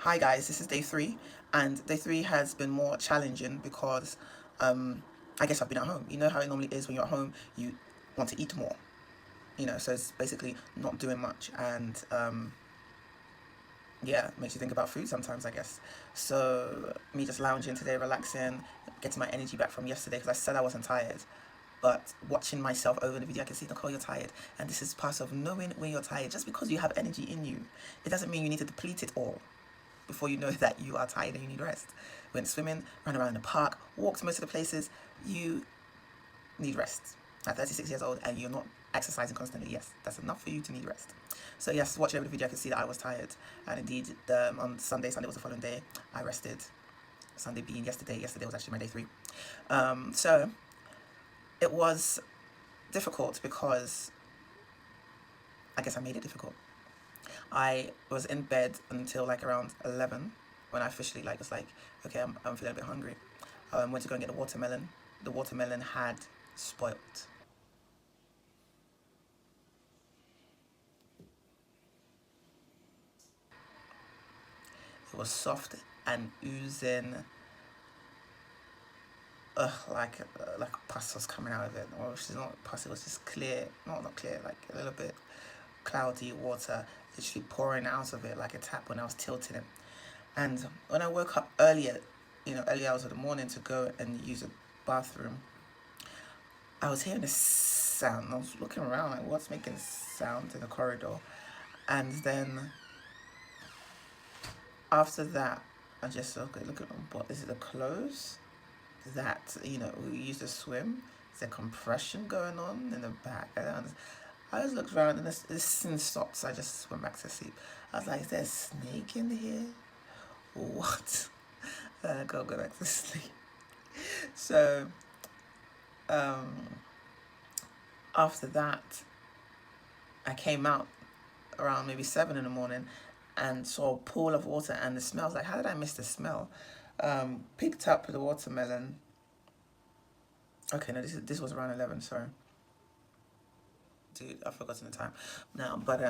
Hi guys, this is day 3, and day 3 has been more challenging because I guess I've been at home. You know how it normally is when you're at home, you want to eat more, so it's basically not doing much, and yeah, makes you think about food sometimes, I guess. So me just lounging today, relaxing, getting my energy back from yesterday because I said I wasn't tired. But watching myself over the video, I can see, Nicole, you're tired. And this is part of knowing when you're tired. Just because you have energy in you, it doesn't mean you need to deplete it all before you know that you are tired and you need rest. Went swimming, ran around the park, walked most of the places. You need rest. At 36 years old and you're not exercising constantly, yes, that's enough for you to need rest. So yes, watching every video, I could see that I was tired. And indeed, on Sunday was the following day, I rested. Sunday being yesterday was actually my day 3. So it was difficult because I guess I made it difficult. I was in bed until like around 11 when I officially was like, okay, I'm feeling a bit hungry. I went to go and get the watermelon. The watermelon had spoilt. It was soft and oozing, like pus was coming out of it. Well, she's not pus, it was just clear, not clear, like a little bit cloudy water literally pouring out of it like a tap when I was tilting it. And when I woke up early hours of the morning to go and use a bathroom, I was hearing a sound. I was looking around like, what's making sound in the corridor? And then after that, I just said, okay, look at them. But is it the clothes that we used to swim? Is there compression going on in the back? I just looked around and this thing stopped, so I just went back to sleep. I was like, is there a snake in here? What? I gotta go back to sleep. So after that, I came out around maybe 7 in the morning and saw a pool of water, and the smell. I was like, how did I miss the smell? Picked up the watermelon. Okay, no, this was around 11, sorry. Dude, I've forgotten the time now, but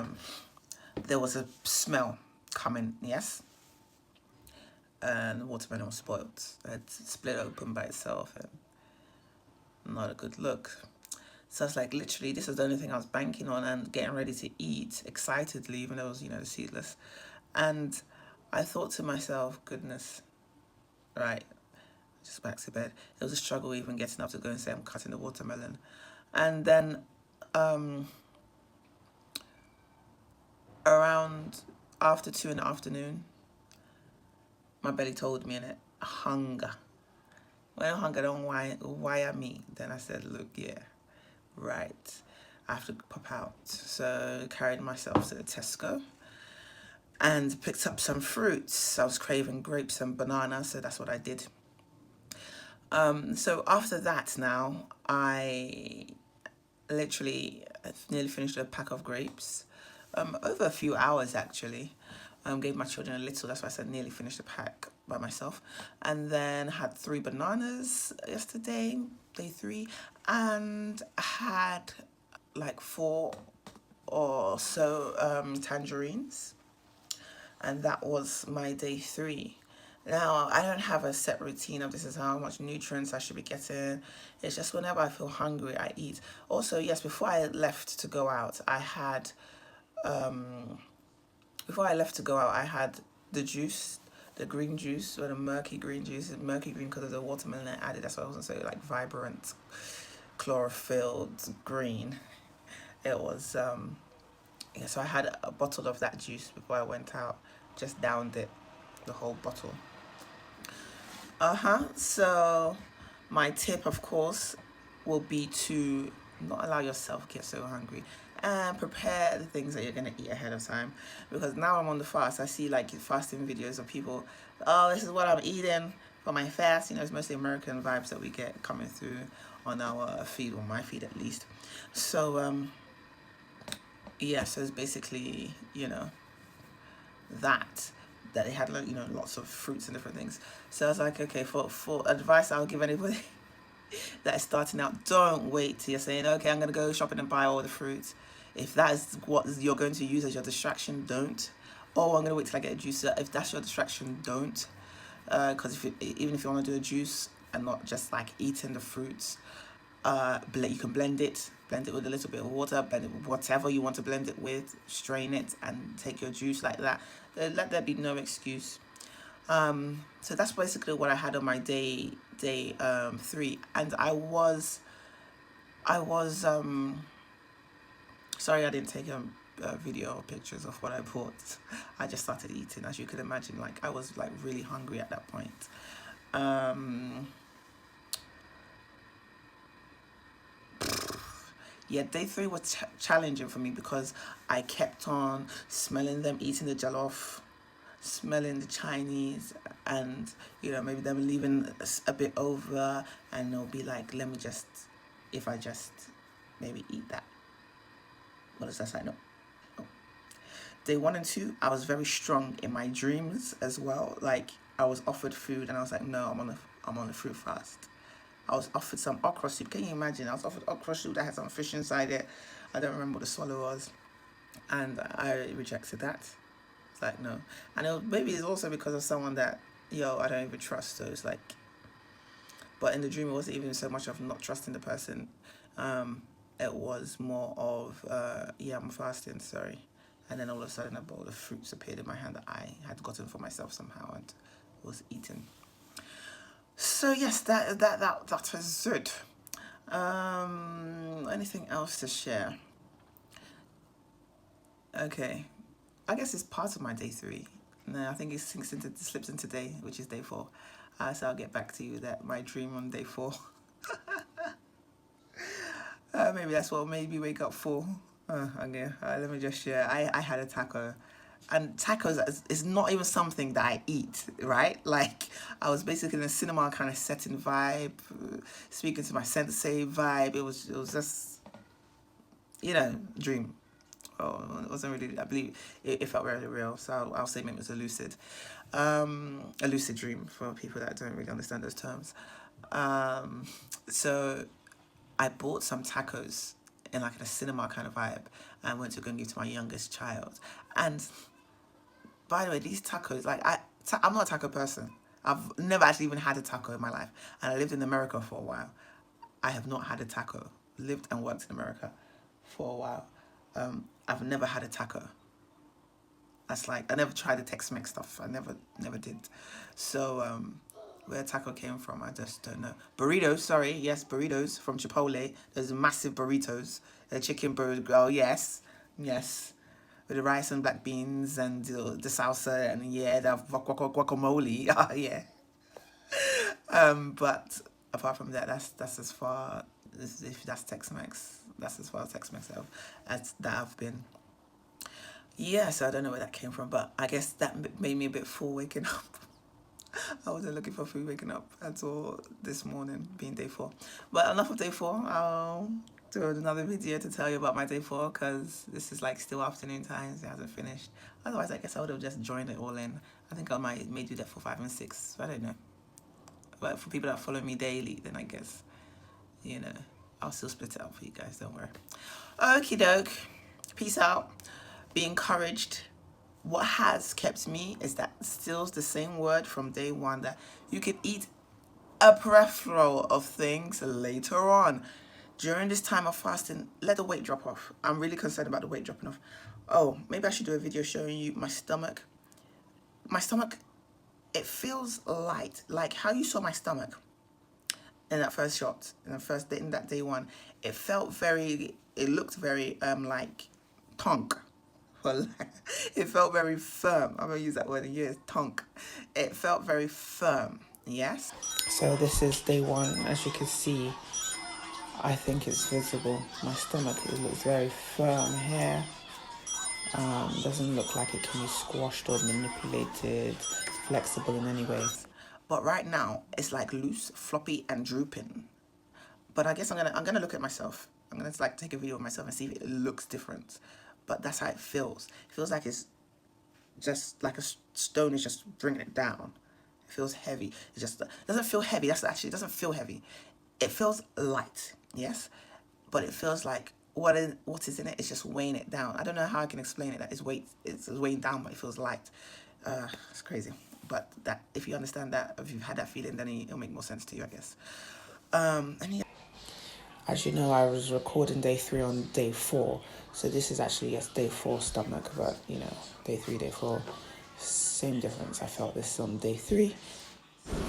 there was a smell coming, yes? And the watermelon was spoiled. It split open by itself, and not a good look. So I was like, literally, this is the only thing I was banking on and getting ready to eat excitedly, even though it was, the seedless. And I thought to myself, goodness, right, just back to bed. It was a struggle even getting up to go and say I'm cutting the watermelon. And then around after 2 in the afternoon, my belly told me, innit, hunger. When hunger don't wire me, then I said, look, yeah, right, I have to pop out. So I carried myself to the Tesco and picked up some fruits. I was craving grapes and bananas, so that's what I did. So after that now, I literally nearly finished a pack of grapes, over a few hours actually. Gave my children a little, that's why I said nearly finished the pack by myself. And then had 3 bananas yesterday, day 3, and had like 4 or so tangerines. And that was my day 3. Now, I don't have a set routine of this is how much nutrients I should be getting. It's just whenever I feel hungry, I eat. Also, yes, before I left to go out, I had the juice, the green juice, or the murky green juice. Murky green because of the watermelon I added. That's why I wasn't so like vibrant, chlorophyll green. It was yeah. So I had a bottle of that juice before I went out. Just downed it, the whole bottle. So my tip, of course, will be to not allow yourself get so hungry and prepare the things that you're going to eat ahead of time. Because now I'm on the fast, I see like fasting videos of people, oh, this is what I'm eating for my fast. It's mostly American vibes that we get coming through on our feed, or my feed at least. So yeah, so it's basically that they had lots of fruits and different things. So I was like, okay, for advice I'll give anybody that is starting out, don't wait till you're saying, okay, I'm going to go shopping and buy all the fruits. If that is what you're going to use as your distraction, don't. oh, I'm gonna wait till I get a juicer. If that's your distraction, don't. Because even if you want to do a juice and not just like eating the fruits, you can blend it with a little bit of water, blend it with whatever you want to blend it with, strain it and take your juice like that. Let there be no excuse. So that's basically what I had on my day 3, and I was sorry I didn't take a video or pictures of what I bought. I just started eating, as you can imagine. Like, I was like really hungry at that point. Yeah, day 3 was challenging for me because I kept on smelling them eating the jollof, smelling the Chinese, and you know, maybe them leaving a bit over, and they'll be like, let me just, if I just maybe eat that. What is that sign? No. Day 1 and 2, I was very strong in my dreams as well. Like, I was offered food and I was like, no, I'm on a fruit fast. I was offered some okra soup. Can you imagine? I was offered okra soup that had some fish inside it. I don't remember what the swallow was, and I rejected that. It's like, no. And maybe it's also because of someone that, I don't even trust. So it's like, but in the dream, it wasn't even so much of not trusting the person. It was more of, I'm fasting, sorry. And then all of a sudden, a bowl of fruits appeared in my hand that I had gotten for myself somehow and was eaten. So yes, that was it. Anything else to share? Okay, I guess it's part of my day 3. No, I think it slips into day, which is day 4. So I'll get back to you that my dream on day 4. Maybe that's what made me wake up for. Okay, let me just share. I had a taco, and tacos is not even something that I eat, right? Like, I was basically in a cinema kind of setting vibe, speaking to my sensei vibe. It was just, dream. Oh, it wasn't really, I believe it felt really real. So I'll say maybe it was a lucid dream for people that don't really understand those terms. So I bought some tacos in like a cinema kind of vibe and went to go and give to my youngest child. And by the way, these tacos, like, I'm not a taco person. I've never actually even had a taco in my life. And I lived in America for a while. I have not had a taco. Lived and worked in America for a while. I've never had a taco. That's like, I never tried the Tex-Mex stuff. I never did. So, where taco came from, I just don't know. Burritos, sorry. Yes, burritos from Chipotle. Those massive burritos. The chicken burrito. Oh, yes. Yes. With the rice and black beans and the salsa and the guacamole. Oh, yeah. But apart from that, that's as far as, if that's Tex-Mex, that's as far as Tex-Mex I've been. Yeah, so I don't know where that came from, but I guess that made me a bit full waking up. I wasn't looking for food waking up at all this morning, being day 4. But enough of day 4. I'll do another video to tell you about my day 4, because this is like still afternoon times. It hasn't finished. Otherwise, I guess I would have just joined it all in. I think I may do that for 5 and 6. I don't know. But for people that follow me daily, then I guess, I'll still split it up for you guys. Don't worry. Okie doke. Peace out. Be encouraged. What has kept me is that still's the same word from day 1, that you can eat a peripheral of things later on. During this time of fasting, let the weight drop off. I'm really concerned about the weight dropping off. Oh, maybe I should do a video showing you my stomach. My stomach, it feels light. Like how you saw my stomach in that first shot, in that day 1. It looked very, like, tonk. It felt very firm. I'm gonna use that word in years. Tonk. It felt very firm. Yes. So this is day 1. As you can see, I think it's visible. My stomach, it looks very firm here. Doesn't look like it can be squashed or manipulated, flexible in any way. But right now, it's like loose, floppy, and drooping. But I guess I'm gonna look at myself. I'm gonna like take a video of myself and see if it looks different. But that's how it feels. It feels like it's just like a stone is just bringing it down. It feels heavy. It just doesn't feel heavy. It doesn't feel heavy. It feels light, yes? But it feels like what is in it is just weighing it down. I don't know how I can explain it. That it's weighing down, but it feels light. It's crazy. But that, if you understand that, if you've had that feeling, then it'll make more sense to you, I guess. And yeah. As you know, I was recording day 3 on day 4. So this is actually, yes, day 4 stomach, but you know, day 3, day 4, same difference. I felt this on day 3.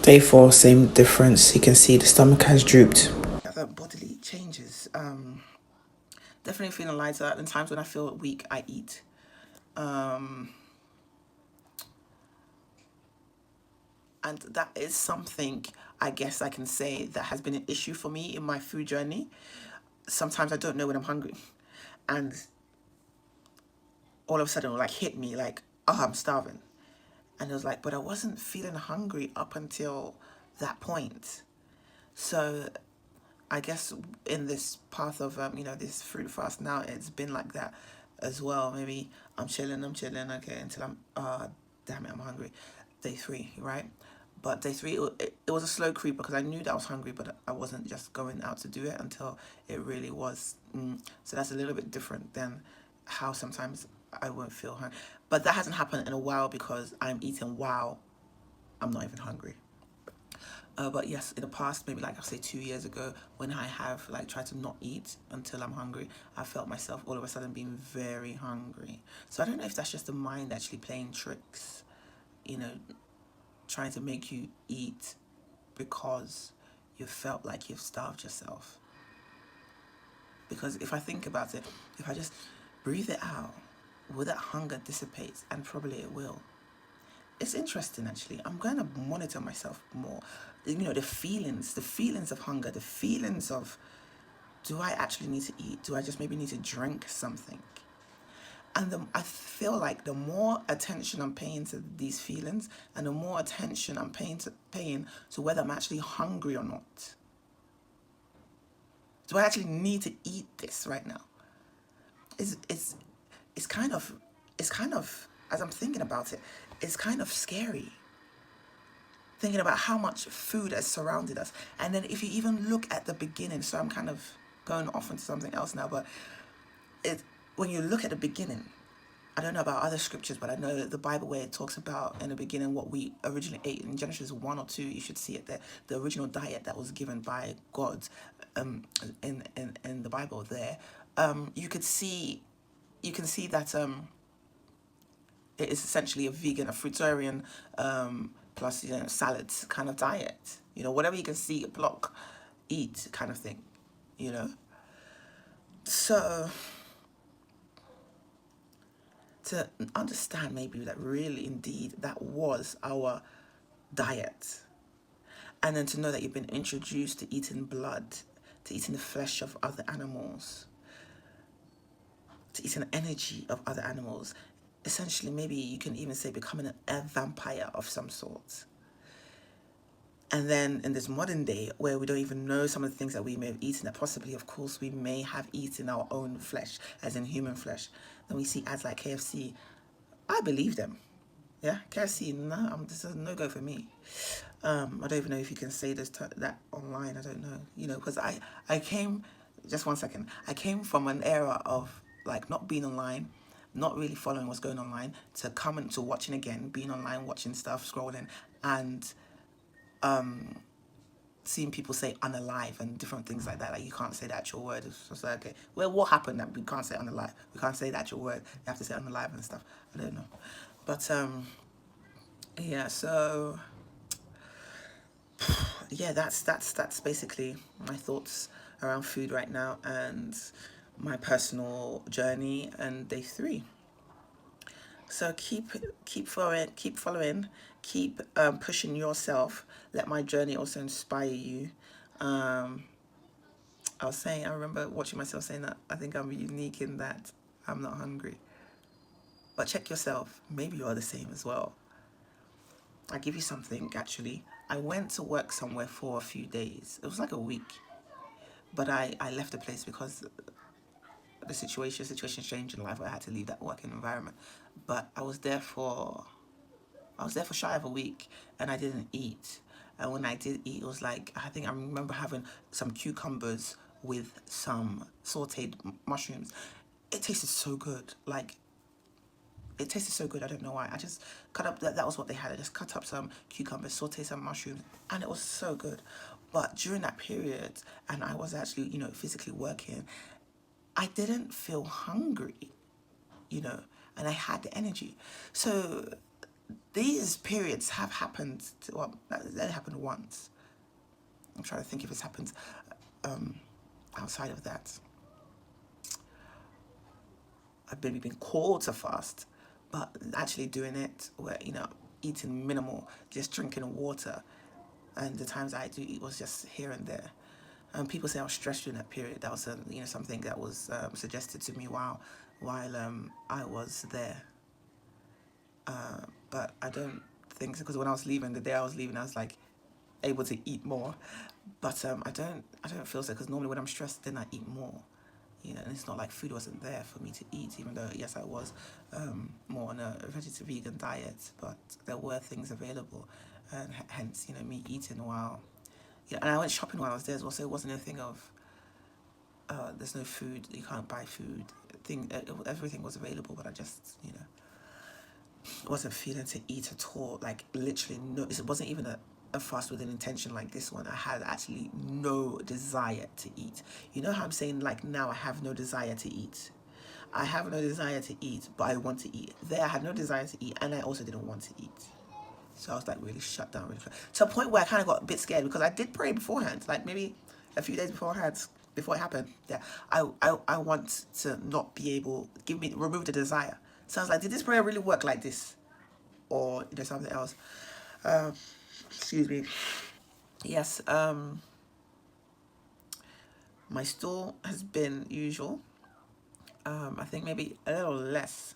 Day 4, same difference. You can see the stomach has drooped. The bodily changes. Definitely feeling lighter. In times when I feel weak, I eat. And that is something, I guess I can say, that has been an issue for me in my food journey. Sometimes I don't know when I'm hungry. And all of a sudden it will like hit me like, oh, I'm starving. And it was like, but I wasn't feeling hungry up until that point. So I guess in this path of, this fruit fast now, it's been like that as well. Maybe I'm chilling, okay, until damn it, I'm hungry. Day 3, right? But day 3, it was a slow creep because I knew that I was hungry, but I wasn't just going out to do it until it really was. So that's a little bit different than how sometimes I won't feel hungry. But that hasn't happened in a while because I'm eating while I'm not even hungry. But yes, in the past, maybe like I'll say 2 years ago, when I have like tried to not eat until I'm hungry, I felt myself all of a sudden being very hungry. So I don't know if that's just the mind actually playing tricks, trying to make you eat because you felt like you've starved yourself. Because if I think about it, if I just breathe it out, will that hunger dissipate? And probably it will. It's interesting, actually. I'm going to monitor myself more. The feelings of hunger, the feelings of, do I actually need to eat? Do I just maybe need to drink something? And I feel like the more attention I'm paying to these feelings and the more attention I'm paying to whether I'm actually hungry or not. Do I actually need to eat this right now? It's kind of, as I'm thinking about it, it's kind of scary. Thinking about how much food has surrounded us. And then if you even look at the beginning, so I'm kind of going off into something else now, but when you look at the beginning, I don't know about other scriptures, but I know the Bible where it talks about in the beginning what we originally ate. In Genesis 1 or 2, you should see it there. The original diet that was given by God in the Bible there. You can see that it is essentially a vegan, a fruitarian, plus salads kind of diet. Whatever you can see, block, eat kind of thing. So to understand maybe that really indeed that was our diet, and then to know that you've been introduced to eating blood, to eating the flesh of other animals, to eating the energy of other animals, essentially maybe you can even say becoming a vampire of some sort. And then in this modern day where we don't even know some of the things that we may have eaten, that possibly, of course, we may have eaten our own flesh, as in human flesh, then we see ads like KFC. I believe them. Yeah, KFC, no, this is a no-go for me. I don't even know if you can say that online. I don't know, because I came, just 1 second, I came from an era of like not being online, not really following what's going online, to coming to watching again, being online, watching stuff, scrolling, and seeing people say unalive and different things like that. Like, you can't say the actual word. It's just like, okay, well, what happened that we can't say unalive? We can't say the actual word. You have to say unalive and stuff. I don't know. But, yeah, so, yeah, that's basically my thoughts around food right now and my personal journey and day 3. So keep following, keep pushing yourself. Let my journey also inspire you. I remember watching myself saying that I think I'm unique in that I'm not hungry. But check yourself. Maybe you're the same as well. I'll give you something, actually. I went to work somewhere for a few days. It was like a week. But I left the place because the situation changed in life. I had to leave that working environment. But I was there for shy of a week, and I didn't eat. And when I did eat, it was like, I think I remember having some cucumbers with some sauteed mushrooms. It tasted so good. Like, it tasted so good. I don't know why. I just cut up, that was what they had. I just cut up some cucumbers, sauteed some mushrooms, and it was so good. But during that period, and I was actually, physically working, I didn't feel hungry, and I had the energy. So these periods have happened, well, that happened once. I'm trying to think if it's happened outside of that. I've maybe been called to fast, but actually doing it where, eating minimal, just drinking water. And the times I do eat was just here and there. People say I was stressed during that period. That was, something that was suggested to me while I was there. But I don't think so, because when I was leaving, the day I was leaving, I was like able to eat more. But I don't feel so, because normally when I'm stressed, then I eat more. And it's not like food wasn't there for me to eat, even though, yes, I was more on a vegetarian diet, but there were things available, and hence, me eating while, and I went shopping while I was there as well, so it wasn't a thing of, there's no food, you can't buy food, everything was available, but I just, wasn't feeling to eat at all, like literally no, it wasn't even a fast with an intention like this one. I had actually no desire to eat. You know how I'm saying, like, now I have no desire to eat. I have no desire to eat, but I want to eat. There, I had no desire to eat, and I also didn't want to eat. So I was like really shut down, really, to a point where I kind of got a bit scared, because I did pray beforehand, like maybe a few days beforehand, before it happened. Yeah, I want to not be able, remove the desire. So I was like, did this prayer really work like this, or something else? Excuse me. Yes, my stool has been usual. I think maybe a little less.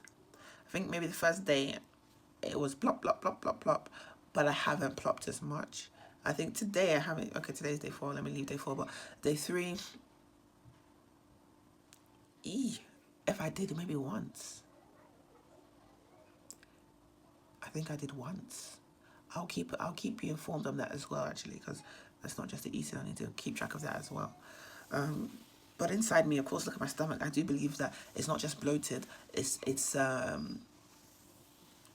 I think maybe the first day it was plop, plop, plop, plop, plop, but I haven't plopped as much. I think today I haven't, okay, today's day 4, let me leave day 4, but day 3, if I did maybe once. I think I did once. I'll keep you informed on that as well, actually, because that's not just the eating. I need to keep track of that as well. But inside me, of course, look at my stomach. I do believe that it's not just bloated. It's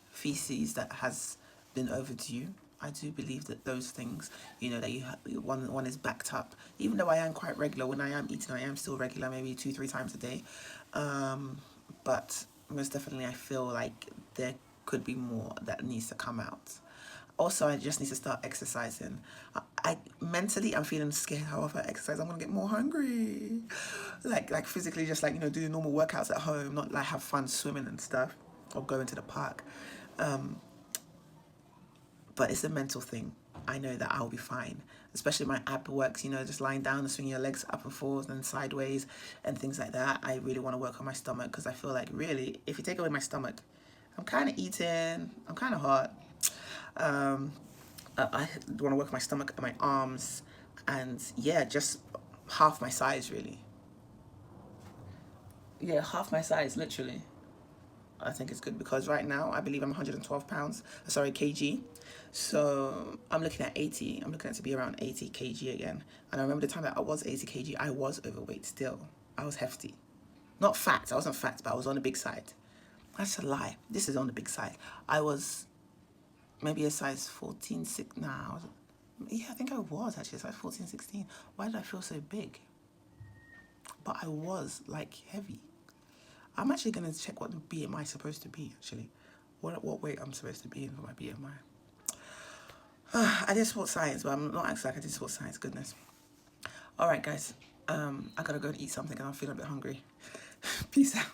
feces that has been overdue. I do believe that those things, that one is backed up. Even though I am quite regular, when I am eating, I am still regular, maybe 2-3 times a day. But most definitely, I feel like there could be more that needs to come out. Also, I just need to start exercising. I mentally, I'm feeling scared. However, I exercise, I'm gonna get more hungry. Like physically, just like, do normal workouts at home, not like have fun swimming and stuff, or going to the park. But it's a mental thing. I know that I'll be fine. Especially my ab works, just lying down and swinging your legs up and forwards and sideways and things like that. I really want to work on my stomach, because I feel like, really, if you take away my stomach, I'm kind of eating, I'm kind of hot. I want to work on my stomach and my arms, and yeah, just half my size, really. Yeah, half my size, literally. I think it's good, because right now I believe I'm 112 pounds, sorry, kg. So I'm looking at 80. I'm looking at to be around 80 kg again. And I remember the time that I was 80 kg, I was overweight still. I was hefty. Not fat. I wasn't fat, but I was on the big side. That's a lie. This is on the big side. I was maybe a size 14, 6. Nah, I think I was actually a size 14, 16. Why did I feel so big? But I was like heavy. I'm actually going to check what the BMI is supposed to be, actually. What weight I'm supposed to be in for my BMI. I did sports science, but I'm not actually like I did sports science, goodness. Alright, guys. I gotta go and eat something, and I'm feeling a bit hungry. Peace out.